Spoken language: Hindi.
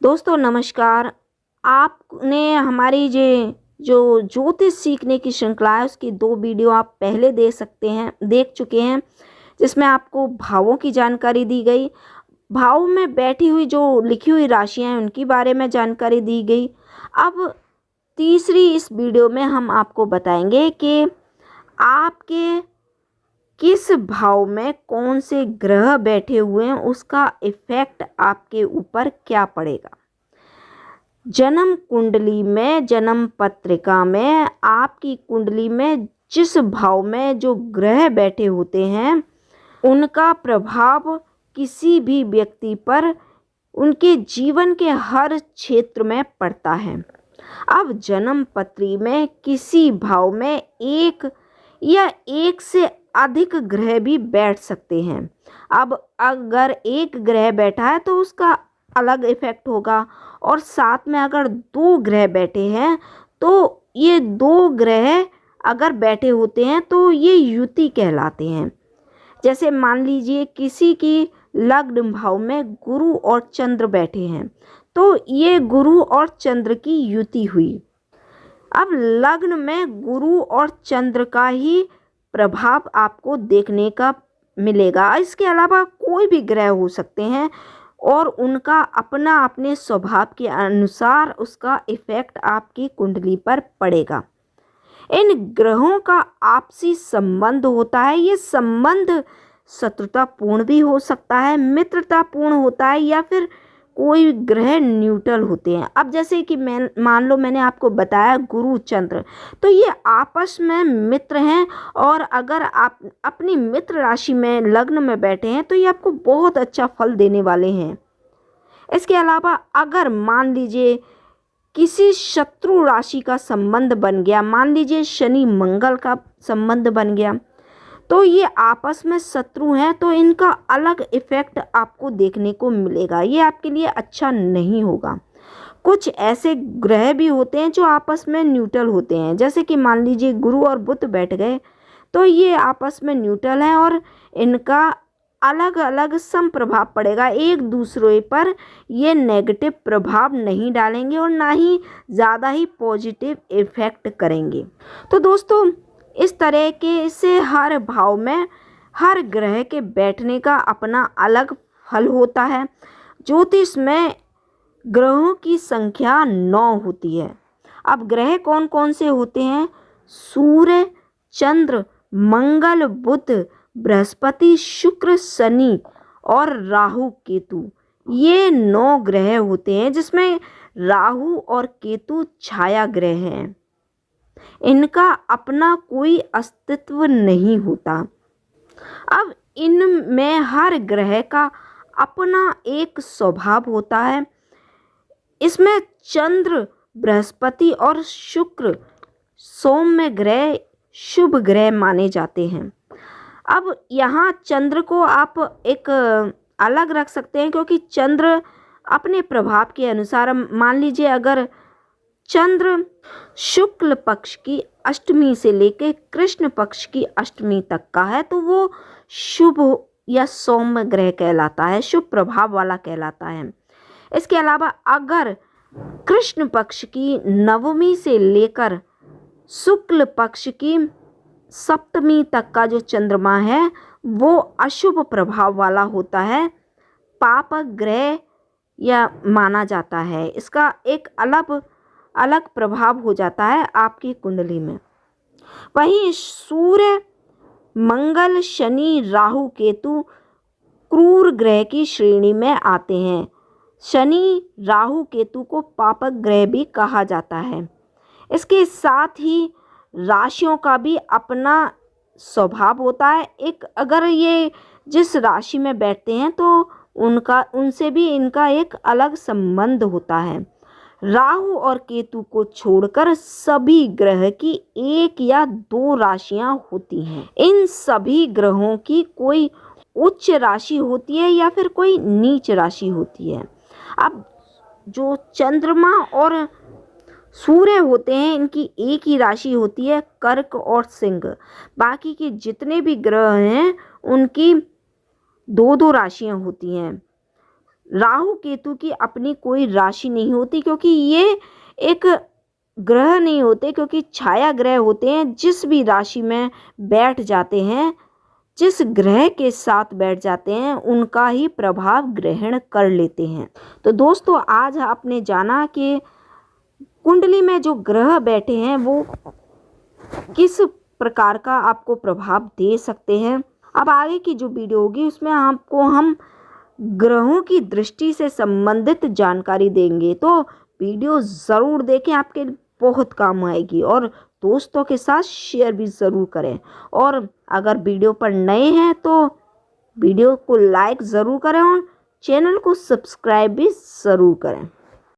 दोस्तों नमस्कार। आपने हमारी जो ज्योतिष सीखने की श्रृंखला है उसकी 2 वीडियो आप पहले देख चुके हैं, जिसमें आपको भावों की जानकारी दी गई। भाव में बैठी हुई जो लिखी हुई राशियां हैं उनके बारे में जानकारी दी गई। अब तीसरी इस वीडियो में हम आपको बताएंगे कि आपके किस भाव में कौन से ग्रह बैठे हुए हैं, उसका इफेक्ट आपके ऊपर क्या पड़ेगा। जन्म कुंडली में, जन्म पत्रिका में, आपकी कुंडली में जिस भाव में जो ग्रह बैठे होते हैं उनका प्रभाव किसी भी व्यक्ति पर उनके जीवन के हर क्षेत्र में पड़ता है। अब जन्म पत्री में किसी भाव में एक या एक से अधिक ग्रह भी बैठ सकते हैं। अब अगर एक ग्रह बैठा है तो उसका अलग इफेक्ट होगा, और साथ में अगर 2 ग्रह बैठे हैं तो ये 2 ग्रह अगर बैठे होते हैं तो ये युति कहलाते हैं। जैसे मान लीजिए किसी की लग्न भाव में गुरु और चंद्र बैठे हैं तो ये गुरु और चंद्र की युति हुई। अब लग्न में गुरु और चंद्र का ही प्रभाव आपको देखने का मिलेगा। इसके अलावा कोई भी ग्रह हो सकते हैं और उनका अपना अपने स्वभाव के अनुसार उसका इफेक्ट आपकी कुंडली पर पड़ेगा। इन ग्रहों का आपसी संबंध होता है। ये संबंध शत्रुतापूर्ण भी हो सकता है, मित्रतापूर्ण होता है, या फिर कोई ग्रह न्यूट्रल होते हैं। अब जैसे कि मान लो मैंने आपको बताया गुरु चंद्र, तो ये आपस में मित्र हैं, और अगर आप अपनी मित्र राशि में लग्न में बैठे हैं तो ये आपको बहुत अच्छा फल देने वाले हैं। इसके अलावा अगर मान लीजिए किसी शत्रु राशि का संबंध बन गया, मान लीजिए शनि मंगल का संबंध बन गया, तो ये आपस में शत्रु हैं, तो इनका अलग इफेक्ट आपको देखने को मिलेगा। ये आपके लिए अच्छा नहीं होगा। कुछ ऐसे ग्रह भी होते हैं जो आपस में न्यूट्रल होते हैं, जैसे कि मान लीजिए गुरु और बुध बैठ गए तो ये आपस में न्यूट्रल हैं और इनका अलग अलग सम प्रभाव पड़ेगा। एक दूसरे पर ये नेगेटिव प्रभाव नहीं डालेंगे और ना ही ज़्यादा ही पॉजिटिव इफेक्ट करेंगे। तो दोस्तों इस तरह के से हर भाव में हर ग्रह के बैठने का अपना अलग फल होता है। ज्योतिष में ग्रहों की संख्या 9 होती है। अब ग्रह कौन कौन से होते हैं? सूर्य, चंद्र, मंगल, बुध, बृहस्पति, शुक्र, शनि और राहु केतु। ये 9 ग्रह होते हैं, जिसमें राहु और केतु छाया ग्रह हैं। इनका अपना कोई अस्तित्व नहीं होता। अब इनमें हर ग्रह का अपना एक स्वभाव होता है। इसमें चंद्र, बृहस्पति और शुक्र सौम्य ग्रह, शुभ ग्रह माने जाते हैं। अब यहाँ चंद्र को आप एक अलग रख सकते हैं, क्योंकि चंद्र अपने प्रभाव के अनुसार, मान लीजिए अगर चंद्र शुक्ल पक्ष की अष्टमी से लेकर कृष्ण पक्ष की अष्टमी तक का है तो वो शुभ या सौम्य ग्रह कहलाता है, शुभ प्रभाव वाला कहलाता है। इसके अलावा अगर कृष्ण पक्ष की नवमी से लेकर शुक्ल पक्ष की सप्तमी तक का जो चंद्रमा है वो अशुभ प्रभाव वाला होता है, पाप ग्रह या माना जाता है। इसका एक अलग प्रभाव हो जाता है आपकी कुंडली में। वहीं सूर्य, मंगल, शनि, राहु, केतु क्रूर ग्रह की श्रेणी में आते हैं। शनि, राहु, केतु को पापक ग्रह भी कहा जाता है। इसके साथ ही राशियों का भी अपना स्वभाव होता है। एक अगर ये जिस राशि में बैठते हैं तो उनसे भी इनका एक अलग संबंध होता है। राहु और केतु को छोड़कर सभी ग्रह की 1 या 2 राशियां होती हैं। इन सभी ग्रहों की कोई उच्च राशि होती है या फिर कोई नीच राशि होती है। अब जो चंद्रमा और सूर्य होते हैं इनकी एक ही राशि होती है, कर्क और सिंह। बाकी के जितने भी ग्रह हैं उनकी 2-2 राशियां होती हैं। राहु केतु की अपनी कोई राशि नहीं होती, क्योंकि ये एक ग्रह नहीं होते, क्योंकि छाया ग्रह होते हैं। जिस भी राशि में बैठ जाते हैं, जिस ग्रह के साथ बैठ जाते हैं, उनका ही प्रभाव ग्रहण कर लेते हैं। तो दोस्तों, आज आपने जाना कि कुंडली में जो ग्रह बैठे हैं वो किस प्रकार का आपको प्रभाव दे सकते हैं। अब आगे की जो वीडियो होगी उसमें आपको हम ग्रहों की दृष्टि से संबंधित जानकारी देंगे, तो वीडियो ज़रूर देखें, आपके बहुत काम आएगी। और दोस्तों के साथ शेयर भी ज़रूर करें। और अगर वीडियो पर नए हैं तो वीडियो को लाइक ज़रूर करें और चैनल को सब्सक्राइब भी ज़रूर करें।